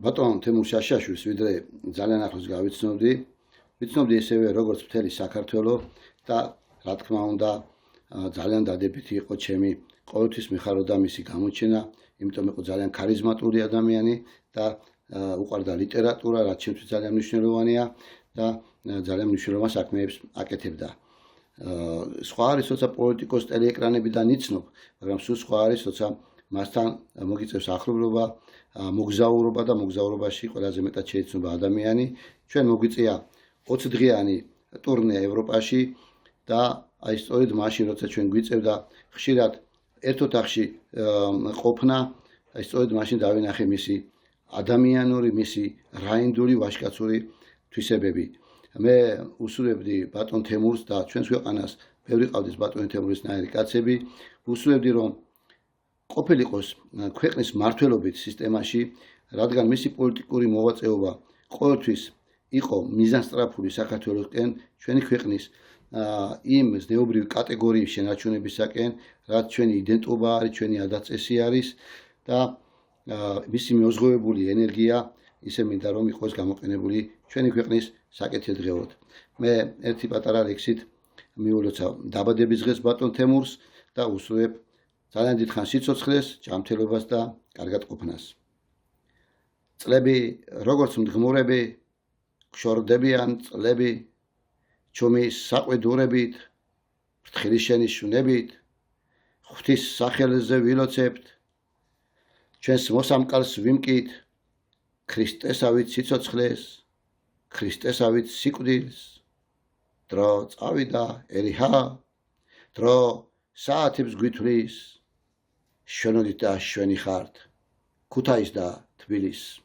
ბატონ თემურ შაშაშვილს ვიდრე ძალიან ახლოს გავიცნობდი. ვიცნობდი ისევე როგორც მთელი საქართველო და რა თქმა უნდა ძალიან დადებითი იყო ჩემი ყოველთვის მიხაროდა მისი გამოჩენა, იმიტომ იყო ძალიან ქარიზმატული ადამიანი და უყვარდა ლიტერატურა, რაც ჩემთვის ძალიან მნიშვნელოვანია და ძალიან მნიშვნელოვან საქმეებს აკეთებდა. სხვა არის როცა პოლიტიკოს ტელეეკრანებიდან იცნობ, მაგრამ სულ სხვა არის როცა მასთან მოგიწევს ახლობლობა, მოგზაურობა და მოგზაურობაში ყველაზე მეტად შეიცნობა ადამიანი. ჩვენ მოგვიწია 20 დღიანი ტურნე ევროპაში და აი სწორედ მაშინ როცა ჩვენ გვიწევდა ხშირად ერთ ოთახში ყოფნა, აი სწორედ მაშინ დავინახე მისი ადამიანური, მისი რაინდული, ვაჟკაცური თვისებები. მე უსურვებდი ბატონ თემურს და ჩვენს ქვეყანას ბევრი ყავდეს ბატონ თემურისნაირი კაცები, უსურვებდი რომ ყოფილიყოს ქვეყნის მმართველობით სისტემაში, რადგან მისი პოლიტიკური მოღვაწეობა ყოველთვის იყო მიზანსტრაფული საქართველოსკენ, ჩვენი ქვეყნის იმ ზნეობრივი კატეგორიის შენარჩუნებისაკენ, რაც ჩვენი იდენტობა არის, ჩვენი ადაწესი არის და მისი მეუზღოებული ენერგია ისე მინდა რომ იყოს გამოყენებული ჩვენი ქვეყნის საკეთილდღეოდ. მე ერთი პატარა ლექსით მიულოცა დაბადების დღეს ბატონ თემურს და უსურვებ ძალიან დიდხან სიცოცხლეს, ჯანმრთელობას და კარგად ყოფნას. წლები როგორც მდგმურები გშორდებიან წლები ჩუმის საყვედურებით, ფრთხილის შენიშვნებით, ღვთის სახელზე ვილოცებთ, ჩვენს მოსამკარს ვიმკით, ქრისტესავით სიცოცხლეს, ქრისტესავით სიკვდილს, დრო წავიდა ერიჰა, დრო საათებს გვითვლის, შენოდით და შვენი ხართ, ქუთაის და თბილისს.